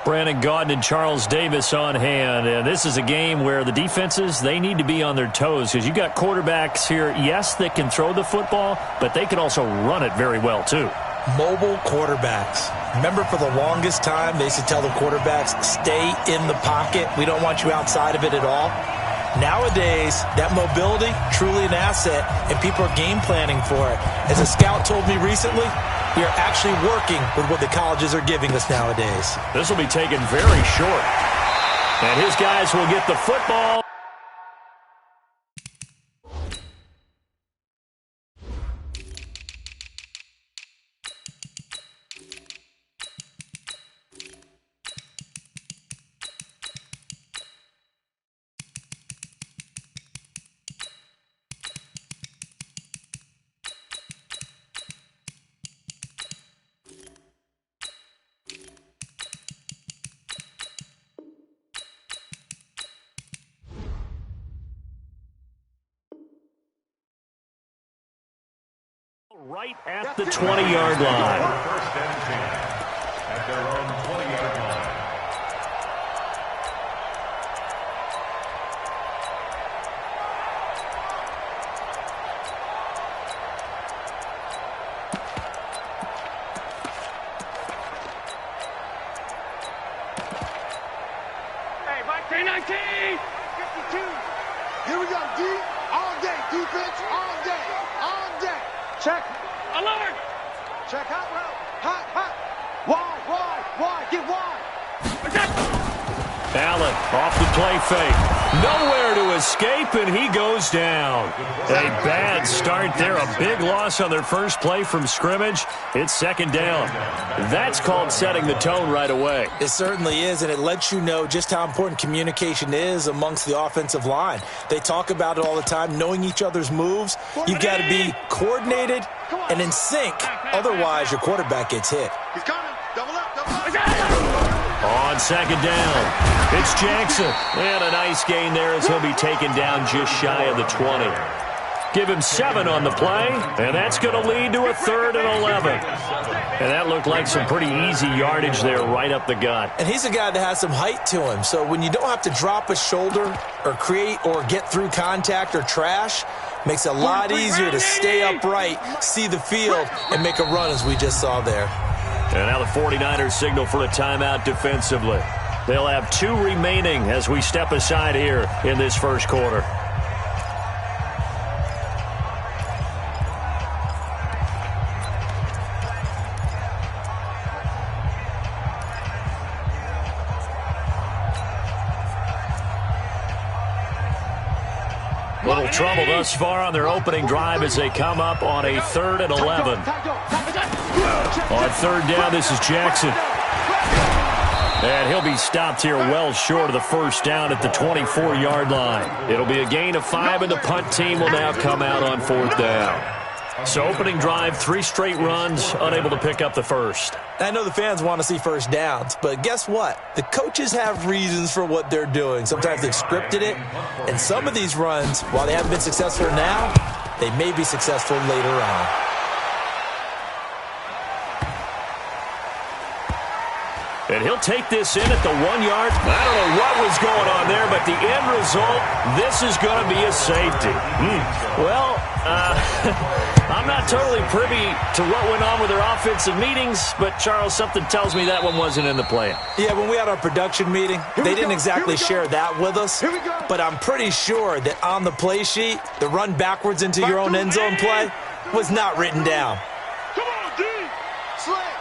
Brandon Gaudin and Charles Davis on hand. And this is a game where the defenses, they need to be on their toes because you've got quarterbacks here, yes, that can throw the football, but they can also run it very well too. Mobile quarterbacks. Remember, for the longest time, they used to tell the quarterbacks, stay in the pocket. We don't want you outside of it at all. Nowadays, that mobility, truly an asset, and people are game planning for it. As a scout told me recently, we are actually working with what the colleges are giving us nowadays. This will be taken very short. And his guys will get the football. Right at the 20-yard line. First and 10 at their own 20-yard line. Hey, right, 319! 52. Here we go, D. All day, defense, all day, all day. Check. Alert! Check hot route. Hot. Wide. Get wide. Allen off the play fake. Nowhere to escape, and he goes down. A bad start there. A big loss on their first play from scrimmage. It's second down. That's called setting the tone right away. It certainly is, and it lets you know just how important communication is amongst the offensive line. They talk about it all the time, knowing each other's moves. You've got to be coordinated and in sync. Otherwise, your quarterback gets hit. He's coming. Double up. On second down, it's Jackson. And a nice gain there as he'll be taken down just shy of the 20. Give him 7 on the play, and that's going to lead to a 3rd and 11. And that looked like some pretty easy yardage there right up the gut. And he's a guy that has some height to him, so when you don't have to drop a shoulder or create or get through contact or trash, makes it a lot easier to stay upright, see the field, and make a run as we just saw there. And now the 49ers signal for a timeout defensively. They'll have 2 remaining as we step aside here in this first quarter. Little trouble thus far on their opening drive as they come up on a 3rd and 11. On 3rd down, this is Jackson. And he'll be stopped here well short of the first down at the 24-yard line. It'll be a gain of 5, and the punt team will now come out on 4th down. So opening drive, 3 straight runs, unable to pick up the first. I know the fans want to see first downs, but guess what? The coaches have reasons for what they're doing. Sometimes they've scripted it, and some of these runs, while they haven't been successful now, they may be successful later on. And he'll take this in at the 1-yard. I don't know what was going on there, but the end result, this is going to be a safety. Well, I'm not totally privy to what went on with their offensive meetings, but, Charles, something tells me that one wasn't in the plan. Yeah, when we had our production meeting, they didn't exactly share that with us, but I'm pretty sure that on the play sheet, the run backwards into your own end zone play was not written down. Come on, D. Slam.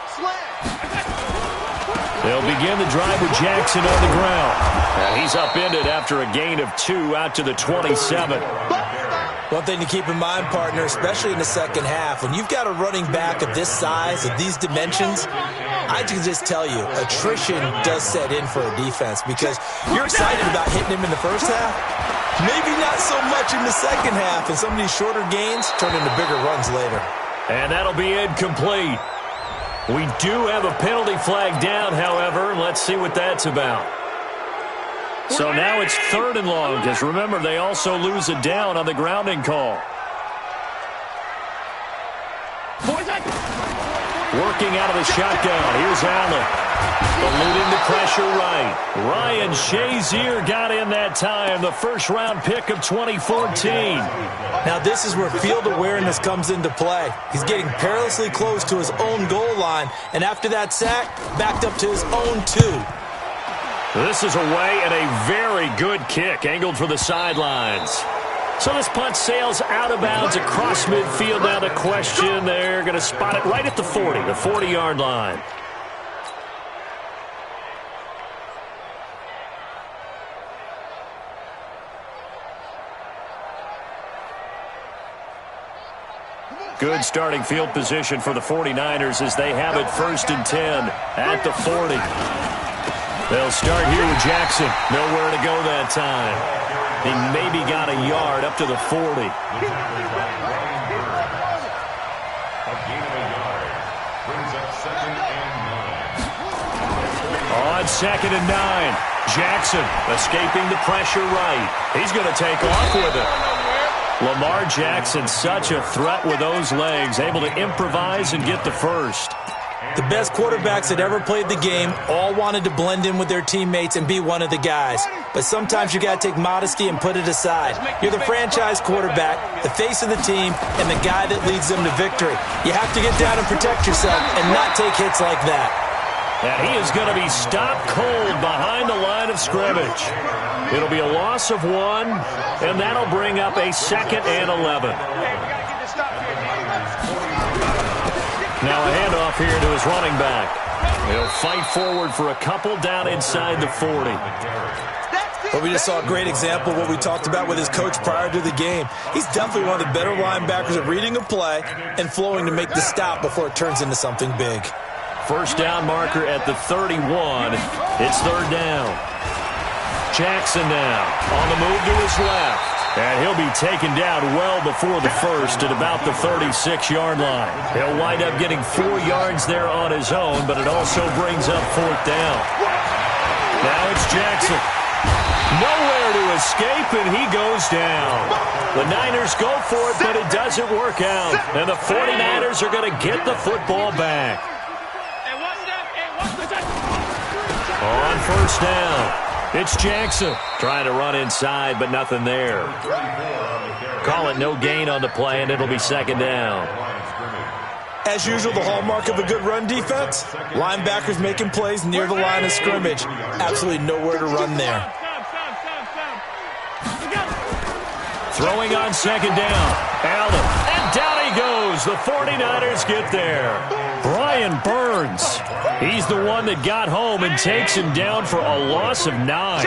They'll begin the drive with Jackson on the ground. And he's upended after a gain of 2 out to the 27. One thing to keep in mind, partner, especially in the second half, when you've got a running back of this size, of these dimensions, I can just tell you, attrition does set in for a defense because you're excited about hitting him in the first half. Maybe not so much in the second half, and some of these shorter gains turn into bigger runs later. And that'll be incomplete. We do have a penalty flag down, however. Let's see what that's about. So now it's 3rd and long, because remember, they also lose a down on the grounding call. Working out of the shotgun. Here's Allen. Eluding the pressure right. Ryan Shazier got in that time, the first-round pick of 2014. Now this is where field awareness comes into play. He's getting perilously close to his own goal line, and after that sack, backed up to his own 2. This is away and a very good kick, angled for the sidelines. So this punt sails out of bounds across midfield. Now the question, they're going to spot it right at the 40, the 40-yard line. Good starting field position for the 49ers as they have it 1st and 10 at the 40. They'll start here with Jackson. Nowhere to go that time. He maybe got a yard up to the 40. A gain of a yard brings up 2nd and 9. On 2nd and 9, Jackson escaping the pressure right. He's going to take off with it. Lamar Jackson, such a threat with those legs, able to improvise and get the first. The best quarterbacks that ever played the game all wanted to blend in with their teammates and be one of the guys. But sometimes you got to take modesty and put it aside. You're the franchise quarterback, the face of the team, and the guy that leads them to victory. You have to get down and protect yourself and not take hits like that. And he is going to be stopped cold behind the line of scrimmage. It'll be a loss of 1, and that'll bring up a 2nd and 11. Now a handoff here to his running back. He'll fight forward for a couple down inside the 40. But we just saw a great example of what we talked about with his coach prior to the game. He's definitely one of the better linebackers at reading a play and flowing to make the stop before it turns into something big. First down marker at the 31. It's 3rd down. Jackson now on the move to his left. And he'll be taken down well before the first at about the 36-yard line. He'll wind up getting 4 yards there on his own, but it also brings up 4th down. Now it's Jackson. Nowhere to escape, and he goes down. The Niners go for it, but it doesn't work out. And the 49ers are going to get the football back. On 1st down. It's Jackson trying to run inside, but nothing there. Call it no gain on the play, and it'll be 2nd down. As usual, the hallmark of a good run defense, linebackers making plays near the line of scrimmage. Absolutely nowhere to run there. Throwing on 2nd down. Allen. And down he goes. The 49ers get there. Brian Burns. He's the one that got home and takes him down for a loss of 9. On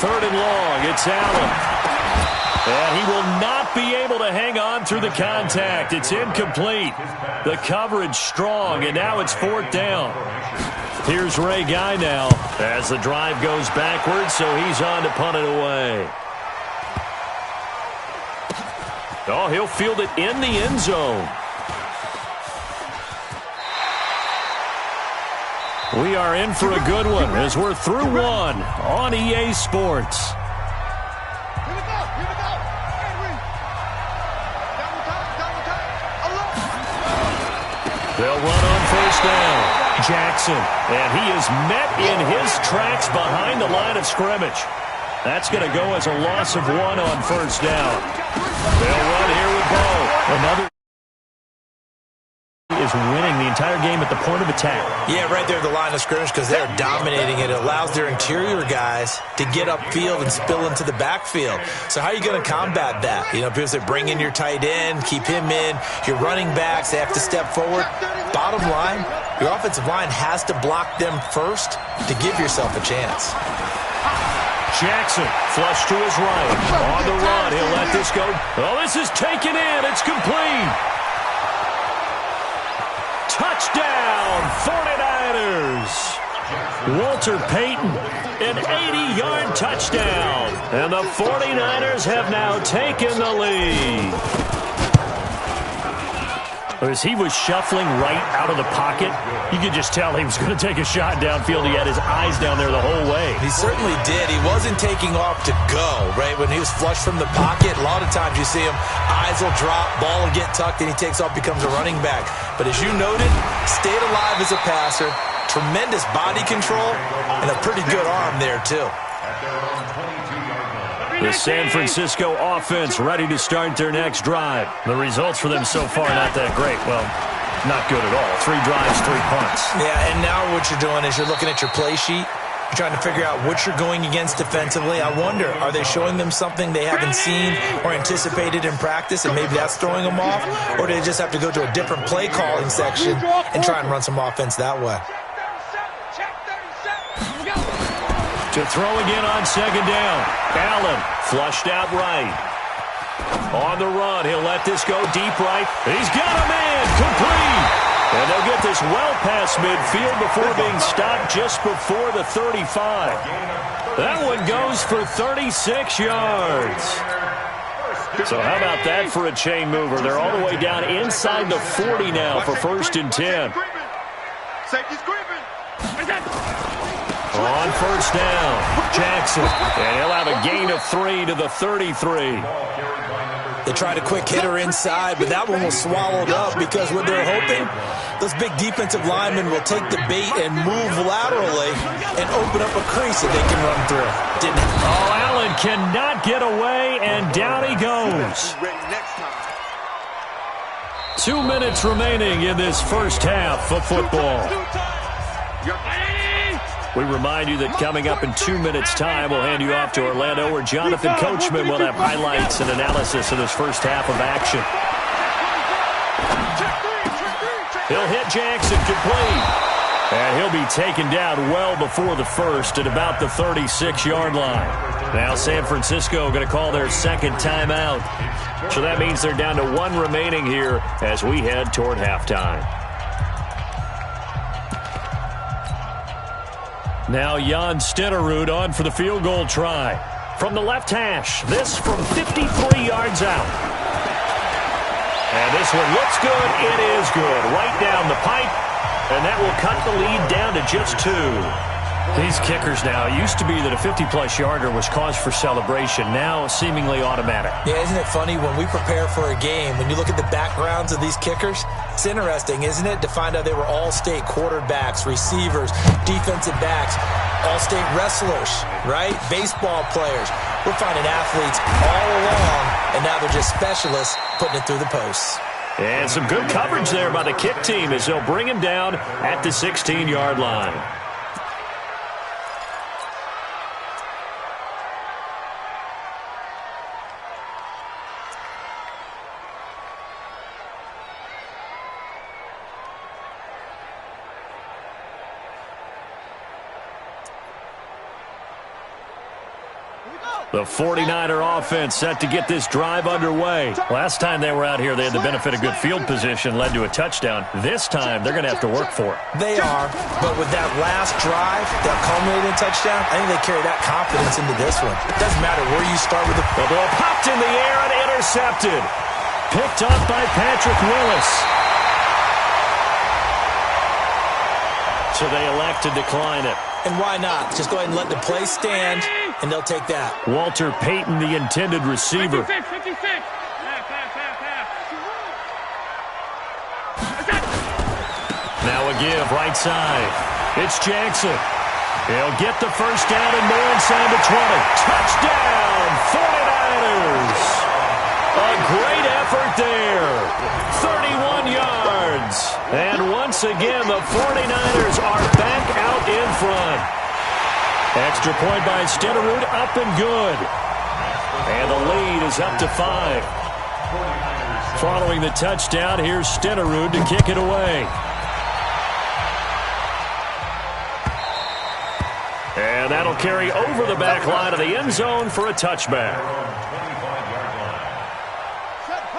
3rd and long, it's Allen. And he will not be able to hang on through the contact. It's incomplete. The coverage strong, and now it's 4th down. Here's Ray Guy now as the drive goes backwards, so he's on to punt it away. Oh, he'll field it in the end zone. We are in for a good one as we're through 1 on EA Sports. They'll run on 1st down. Jackson, and he is met in his tracks behind the line of scrimmage. That's going to go as a loss of 1 on 1st down. They'll run here with Bo. Another is winning the entire game at the point of attack. Yeah, right there at the line of scrimmage because they're dominating it. It allows their interior guys to get upfield and spill into the backfield. So how are you going to combat that? You know, because they bring in your tight end, keep him in. Your running backs, they have to step forward. Bottom line, your offensive line has to block them first to give yourself a chance. Jackson, flush to his right. On the run, he'll let this go. Oh, this is taken in. It's complete. Touchdown, 49ers. Walter Payton, an 80-yard touchdown. And the 49ers have now taken the lead. As he was shuffling right out of the pocket, you could just tell he was going to take a shot downfield. He had his eyes down there the whole way. He certainly did. He wasn't taking off to go, right? When he was flushed from the pocket, a lot of times you see him, eyes will drop, ball will get tucked, and he takes off, becomes a running back. But as you noted, stayed alive as a passer, tremendous body control, and a pretty good arm there, too. The San Francisco offense ready to start their next drive. The results for them so far not that great. Well, not good at all. 3 drives, 3 punts. Yeah, and now what you're doing is you're looking at your play sheet. You're trying to figure out what you're going against defensively. I wonder, are they showing them something they haven't seen or anticipated in practice, and maybe that's throwing them off? Or do they just have to go to a different play calling section and try and run some offense that way? To throw again on 2nd down. Allen flushed out right. On the run, he'll let this go deep right. He's got a man, complete. And they'll get this well past midfield before being stopped just before the 35. That one goes for 36 yards. So how about that for a chain mover? They're all the way down inside the 40 now for 1st and 10. Safety's creeping. On 1st down, Jackson. And he'll have a gain of 3 to the 33. They tried a quick hitter inside, but that one was swallowed up because what they're hoping, those big defensive linemen will take the bait and move laterally and open up a crease that they can run through. Didn't it? Oh, Allen cannot get away, and down he goes. 2 minutes remaining in this first half of football. We remind you that coming up in 2 minutes' time, we'll hand you off to Orlando, where Jonathan Coachman will have highlights and analysis of this first half of action. He'll hit Jackson complete. And he'll be taken down well before the first at about the 36-yard line. Now San Francisco going to call their 2nd timeout. So that means they're down to 1 remaining here as we head toward halftime. Now Jan Stenerud on for the field goal try. From the left hash, this from 53 yards out. And this one looks good. It is good. Right down the pipe. And that will cut the lead down to just 2. These kickers now, it used to be that a 50-plus yarder was cause for celebration. Now seemingly automatic. Yeah, isn't it funny when we prepare for a game, when you look at the backgrounds of these kickers, it's interesting, isn't it, to find out they were all-state quarterbacks, receivers, defensive backs, all-state wrestlers, right? Baseball players. We're finding athletes all along, and now they're just specialists putting it through the posts. And some good coverage there by the kick team as they'll bring him down at the 16-yard line. The 49er offense set to get this drive underway. Last time they were out here, they had the benefit of good field position, led to a touchdown. This time, they're going to have to work for it. They are, but with that last drive, that culminating touchdown, I think they carry that confidence into this one. It doesn't matter where you start with the ball popped in the air and intercepted. Picked up by Patrick Willis. So they elect to decline it. And why not? Just go ahead and let the play stand, and they'll take that. Walter Payton, the intended receiver. 56. Now a give, right side. It's Jackson. He'll get the first down and more inside the 20. Touchdown, 49ers. A great effort there. 31 yards. And once again, the 49ers are back out in front. Extra point by Stenerud, up and good. And the lead is up to 5. Following the touchdown, here's Stenerud to kick it away. And that'll carry over the back line of the end zone for a touchback.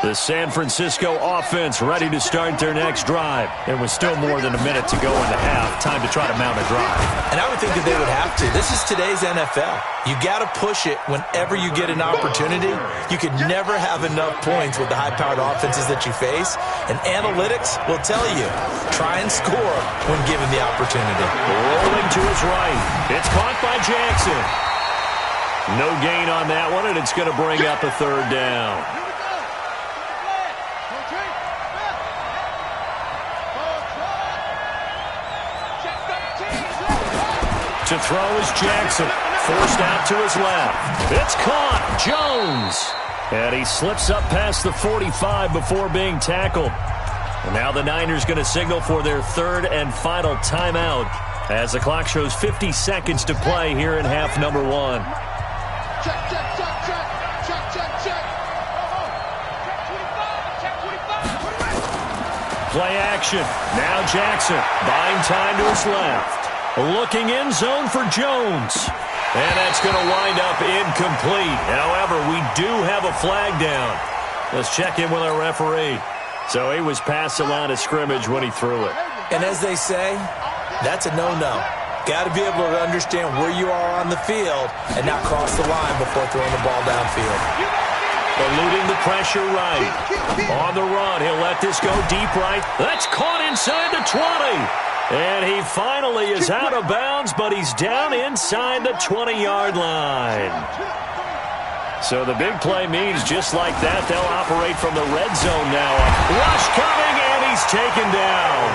The San Francisco offense ready to start their next drive. It was still more than a minute to go in the half. Time to try to mount a drive. And I would think that they would have to. This is today's NFL. You got to push it whenever you get an opportunity. You can never have enough points with the high-powered offenses that you face. And analytics will tell you, try and score when given the opportunity. Rolling to his right. It's caught by Jackson. No gain on that one, and it's going to bring up a third down. To throw is Jackson. Forced out to his left. It's caught. Jones. And he slips up past the 45 before being tackled. And now the Niners going to signal for their third and final timeout as the clock shows 50 seconds to play here in half number one. Check, check, check, check. Check, check, check. Play action. Now Jackson buying time to his left. Looking in zone for Jones. And that's going to wind up incomplete. However, we do have a flag down. Let's check in with our referee. So he was past the line of scrimmage when he threw it. And as they say, that's a no-no. Got to be able to understand where you are on the field and not cross the line before throwing the ball downfield. Eluding the pressure right. On the run, he'll let this go deep right. That's caught inside the 20. And he finally is out of bounds, but he's down inside the 20-yard line. So the big play means just like that, they'll operate from the red zone now. Rush coming, and he's taken down.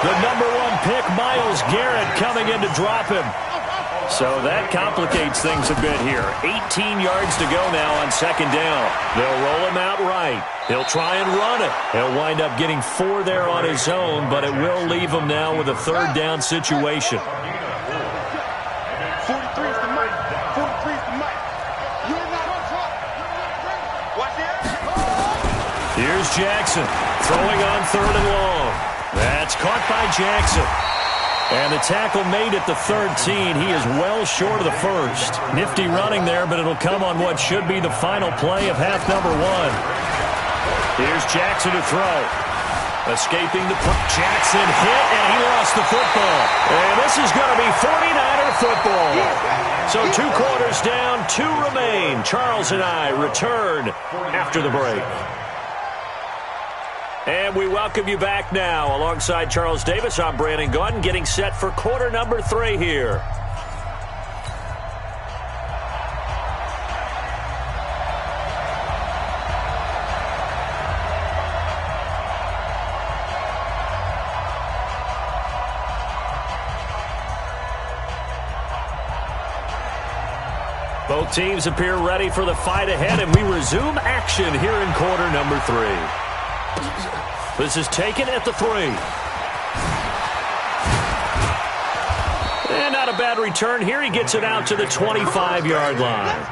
The number 1 pick, Myles Garrett, coming in to drop him. So that complicates things a bit here. 18 yards to go now on second down. They'll roll him out right. He'll try and run it. He'll wind up getting 4 there on his own, but it will leave him now with a third down situation. 43 is the mic. 43 is the mic. You're not on top. Watch it. Here's Jackson throwing on third and long. That's caught by Jackson. And the tackle made at the 13. He is well short of the first. Nifty running there, but it'll come on what should be the final play of half number one. Here's Jackson to throw. Escaping the punt. Jackson hit, and he lost the football. And this is going to be 49er football. So 2 quarters down, 2 remain. Charles and I return after the break. And we welcome you back now. Alongside Charles Davis, I'm Brandon Gaudin, getting set for quarter number 3 here. Both teams appear ready for the fight ahead, and we resume action here in quarter number 3. This is taken at the 3. And not a bad return here. He gets it out to the 25-yard line.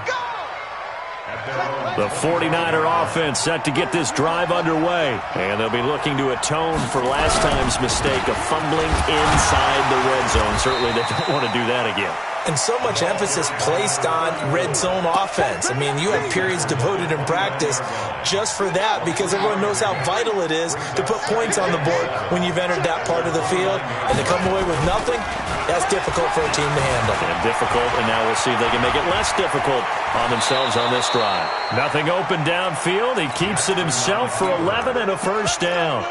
The 49er offense set to get this drive underway. And they'll be looking to atone for last time's mistake of fumbling inside the red zone. Certainly they don't want to do that again. And so much emphasis placed on red zone offense. I mean, you have periods devoted in practice just for that because everyone knows how vital it is to put points on the board when you've entered that part of the field. And to come away with nothing, that's difficult for a team to handle. And difficult, and now we'll see if they can make it less difficult on themselves on this drive. Nothing open downfield. He keeps it himself for 11 and a first down.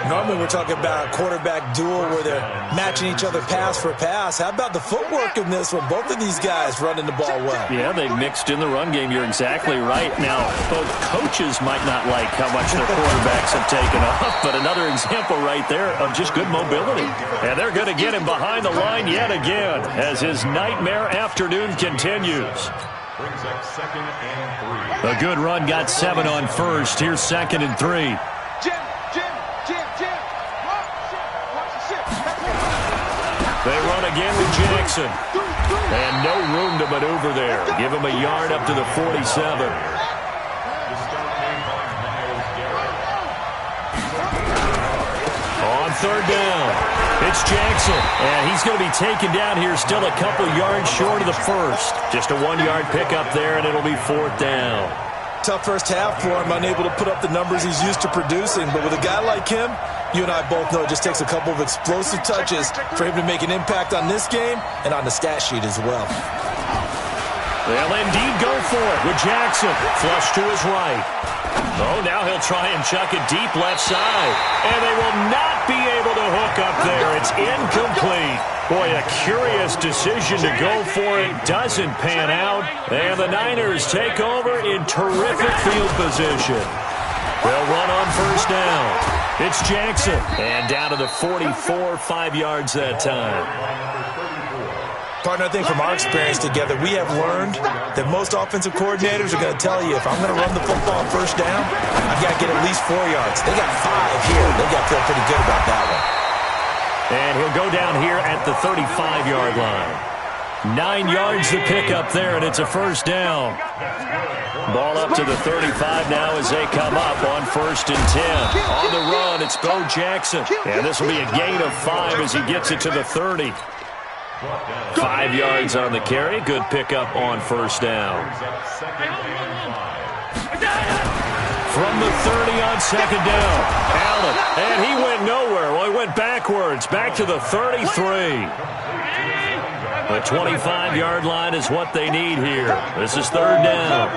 Normally we're talking about a quarterback duel where they're matching each other pass for pass. How about the footwork in this with both of these guys running the ball well? Yeah, they mixed in the run game. You're exactly right. Now, both coaches might not like how much their quarterbacks have taken off, but another example right there of just good mobility. And they're going to get him behind the line yet again as his nightmare afternoon continues. Brings up 2nd and 3. A good run got 7 on first. Here's 2nd and 3. They run again with Jackson. And no room to maneuver there. Give him a yard up to the 47. On third down, it's Jackson. And he's going to be taken down here still a couple yards short of the first. Just a 1-yard pickup there, and it'll be 4th down. Tough first half for him, unable to put up the numbers he's used to producing. But with a guy like him, you and I both know it just takes a couple of explosive touches for him to make an impact on this game and on the stat sheet as well. They'll indeed go for it with Jackson. Flush to his right. Oh, now he'll try and chuck it deep left side. And they will not be able to hook up there. It's incomplete. Boy, a curious decision to go for it. Doesn't pan out. And the Niners take over in terrific field position. They'll run on first down. It's Jackson. And down to the 44, 5 yards that time. Partner, I think from our experience together, we have learned that most offensive coordinators are going to tell you, if I'm going to run the football first down, I've got to get at least 4 yards. They got 5 here. They've got to feel pretty good about that one. And he'll go down here at the 35-yard line. 9 yards to pick up there, and it's a first down. Ball up to the 35 now as they come up on 1st and 10. On the run, it's Bo Jackson. And this will be a gain of 5 as he gets it to the 30. 5 yards on the carry. Good pickup on first down. From the 30 on second down. Allen, and he went nowhere. Well, he went backwards. Back to the 33. The 25-yard line is what they need here. This is 3rd down.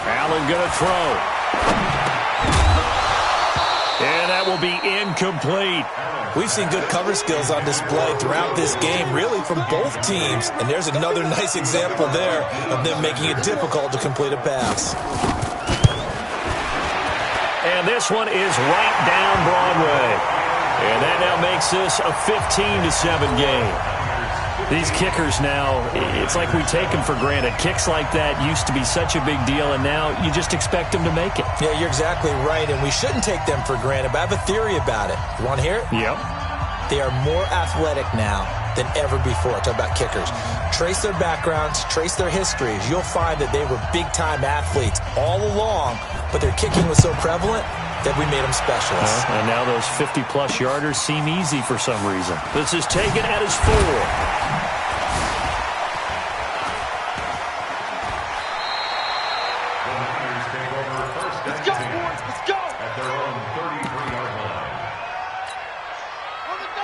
Allen going to throw. And that will be incomplete. We've seen good cover skills on display throughout this game, really from both teams. And there's another nice example there of them making it difficult to complete a pass. And this one is right down Broadway. And that now makes this a 15-7 game. These kickers now, it's like we take them for granted. Kicks like that used to be such a big deal, and now you just expect them to make it. Yeah, you're exactly right, and we shouldn't take them for granted, but I have a theory about it. You want to hear it? Yep. They are more athletic now than ever before. Talk about kickers. Trace their backgrounds, trace their histories. You'll find that they were big-time athletes all along, but their kicking was so prevalent that we made them specialists. And now those 50-plus yarders seem easy for some reason. This is taken at his 4.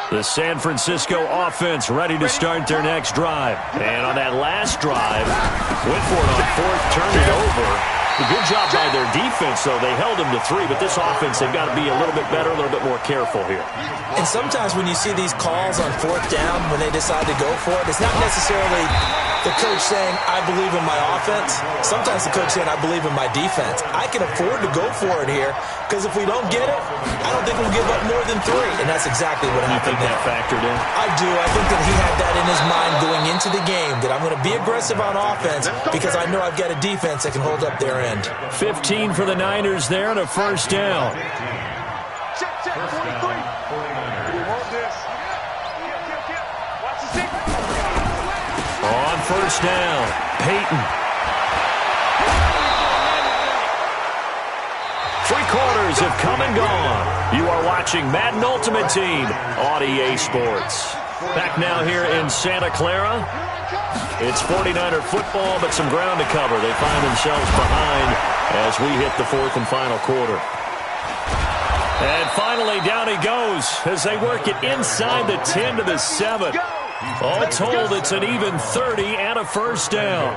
The San Francisco offense ready to start their next drive. And on that last drive, went for it on 4th, turned it over. A good job by their defense, though. They held them to 3, but this offense, they've got to be a little bit better, a little bit more careful here. And sometimes when you see these calls on 4th down, when they decide to go for it, it's not necessarily the coach saying, I believe in my offense. Sometimes the coach saying, I believe in my defense. I can afford to go for it here, because if we don't get it, I don't think we'll give up more than 3. And that's exactly what happened. You think that factored in? I do. I think that he had that in his mind going into the game, that I'm going to be aggressive on offense because I know I've got a defense that can hold up their end. 15 for the Niners there and a first down. On first down, Peyton. 3 quarters have come and gone. You are watching Madden Ultimate Team on EA Sports. Back now here in Santa Clara. It's 49er football, but some ground to cover. They find themselves behind as we hit the 4th and final quarter. And finally, down he goes as they work it inside the 10 to the 7. All told, it's an even 30 and a first down.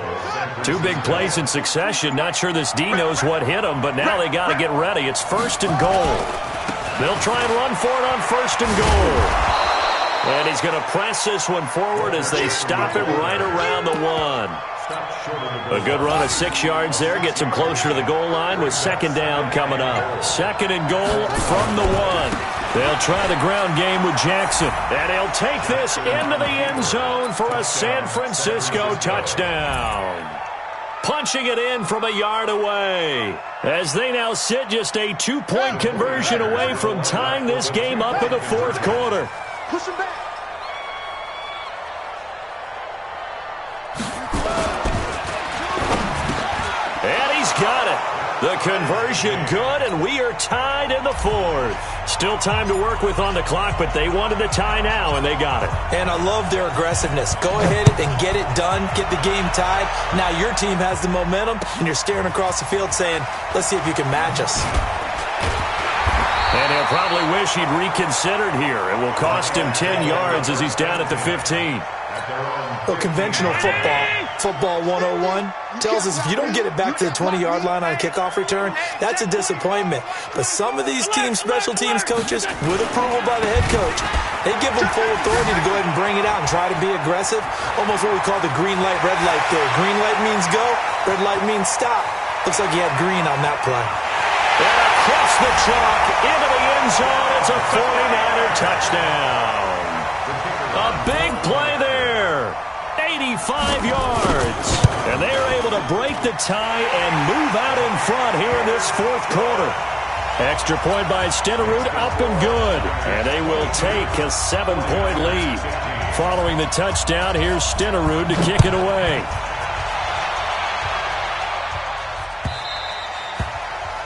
2 big plays in succession. Not sure this D knows what hit him, but now they got to get ready. It's 1st and goal. They'll try and run for it on 1st and goal. And he's going to press this one forward as they stop it right around the 1. A good run of 6 yards there. Gets him closer to the goal line with 2nd down coming up. 2nd and goal from the 1. They'll try the ground game with Jackson. And he'll take this into the end zone for a San Francisco touchdown. Punching it in from a yard away. As they now sit just a 2-point conversion away from tying this game up in the 4th quarter. Push him back. And he's got it. The conversion good, and we are tied in the fourth. Still time to work with on the clock, but they wanted the tie now, and they got it. And I love their aggressiveness. Go ahead and get it done, get the game tied. Now your team has the momentum, and you're staring across the field saying, let's see if you can match us. And he'll probably wish he'd reconsidered here. It will cost him 10 yards as he's down at the 15. Well, conventional football 101, tells us if you don't get it back to the 20-yard line on a kickoff return, that's a disappointment. But some of these special teams coaches, with approval by the head coach, they give them full authority to go ahead and bring it out and try to be aggressive. Almost what we call the green light, red light theory. Green light means go, red light means stop. Looks like he had green on that play. And across the chalk, into the end zone, it's a 49er touchdown. A big play there. 85 yards. And they are able to break the tie and move out in front here in this fourth quarter. Extra point by Stenerud, up and good. And they will take a 7-point lead. Following the touchdown, here's Stenerud to kick it away.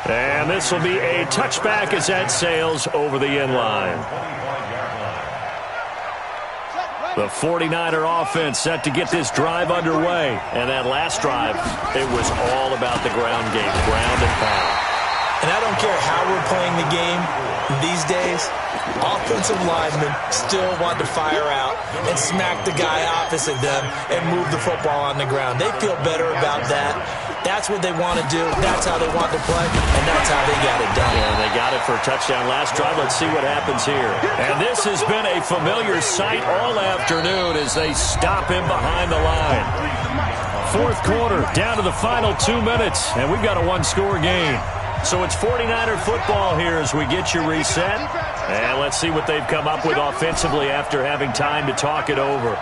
And this will be a touchback as that sails over the end line. The 49er offense set to get this drive underway. And that last drive, it was all about the ground game, ground and pound. And I don't care how we're playing the game these days, offensive linemen still want to fire out and smack the guy opposite them and move the football on the ground. They feel better about that. That's what they want to do. That's how they want to play, and that's how they got it done. And they got it for a touchdown last drive. Let's see what happens here. And this has been a familiar sight all afternoon as they stop him behind the line. Fourth quarter, down to the final 2 minutes, and we've got a one-score game. So it's 49er football here as we get you reset. And let's see what they've come up with offensively after having time to talk it over.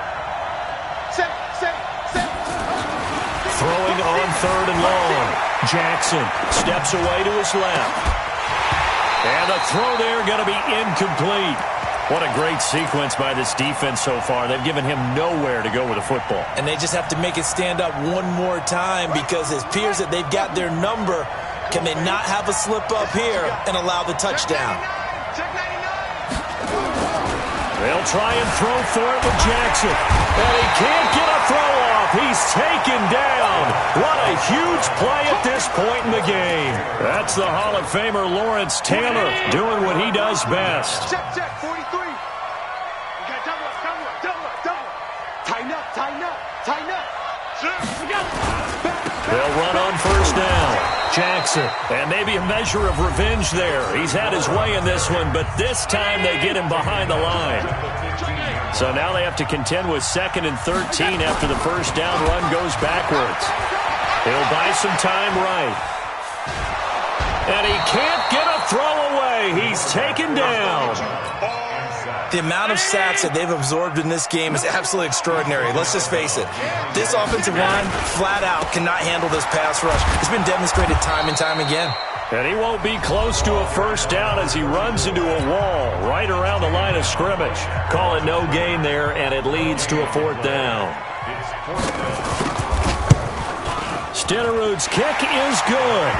Throwing on third and long. Jackson steps away to his left. And the throw there going to be incomplete. What a great sequence by this defense so far. They've given him nowhere to go with the football. And they just have to make it stand up one more time because it appears that they've got their number. Can they not have a slip up here and allow the touchdown? They'll try and throw for it with Jackson. And he can't get a throw off. He's taken down. What a huge play at this point in the game. That's the Hall of Famer Lawrence Taylor doing what he does best. Check, 43. You got double up. Tighten up. They'll run on first down. Jackson, and maybe a measure of revenge there. He's had his way in this one, but this time they get him behind the line. So now they have to contend with 2nd and 13 after the first down run goes backwards. He'll buy some time right. And he can't get a throw away. He's taken down. The amount of sacks that they've absorbed in this game is absolutely extraordinary. Let's just face it. This offensive line, flat out, cannot handle this pass rush. It's been demonstrated time and time again. And he won't be close to a first down as he runs into a wall right around the line of scrimmage. Call it no gain there, and it leads to a fourth down. Stenerud's kick is good.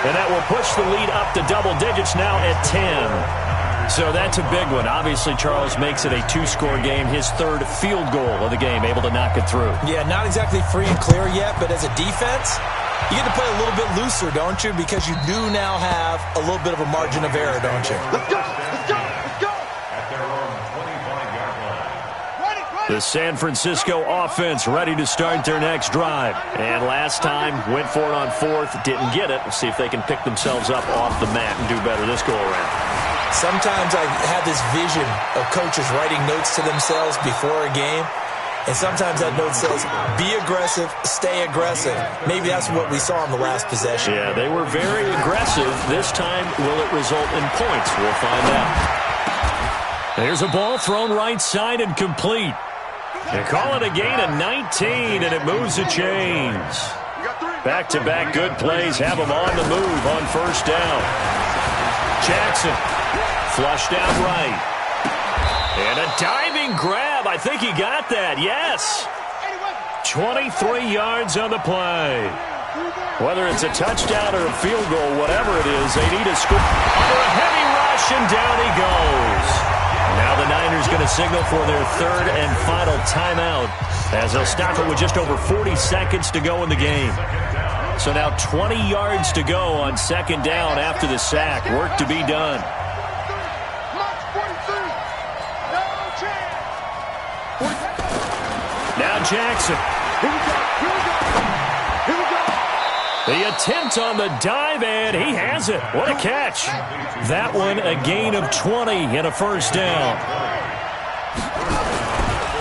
And that will push the lead up to double digits now at 10. So that's a big one. Obviously, Charles makes it a 2-score game. His third field goal of the game, able to knock it through. Yeah, not exactly free and clear yet, but as a defense, you get to play a little bit looser, don't you? Because you do now have a little bit of a margin of error, don't you? Let's go. At their own 25-yard line. The San Francisco offense ready to start their next drive. And last time, went for it on fourth, didn't get it. We'll see if they can pick themselves up off the mat and do better this go-around. Sometimes I have this vision of coaches writing notes to themselves before a game, and sometimes that note says, be aggressive, stay aggressive. Maybe that's what we saw in the last possession. Yeah, they were very aggressive. This time, will it result in points? We'll find out. There's a ball thrown right side and complete. They call it a gain of 19, and it moves the chains. Back-to-back good plays have them on the move on first down. Jackson. Flush down right. And a diving grab. I think he got that. Yes. 23 yards on the play. Whether it's a touchdown or a field goal, whatever it is, they need a score. Under a heavy rush, and down he goes. Now the Niners going to signal for their third and final timeout as they'll stop it with just over 40 seconds to go in the game. So now 20 yards to go on second down after the sack. Work to be done. Now Jackson. The attempt on the dive, and he has it. What a catch. That one a gain of 20 and a first down.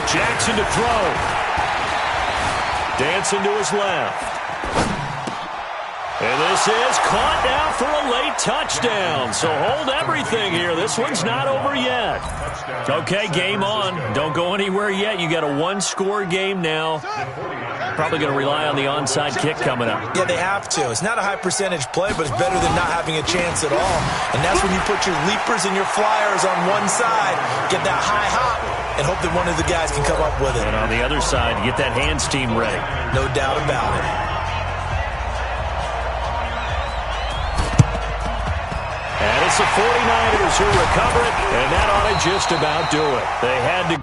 Jackson to throw. Dancing to his left. And this is caught now for a late touchdown. So hold everything here. This one's not over yet. Okay, game on. Don't go anywhere yet. You got a one-score game now. Probably going to rely on the onside kick coming up. Yeah, they have to. It's not a high-percentage play, but it's better than not having a chance at all. And that's when you put your leapers and your flyers on one side, get that high hop, and hope that one of the guys can come up with it. And on the other side, get that hands team ready. No doubt about it. And it's the 49ers who recover it, and that ought to just about do it. They had to...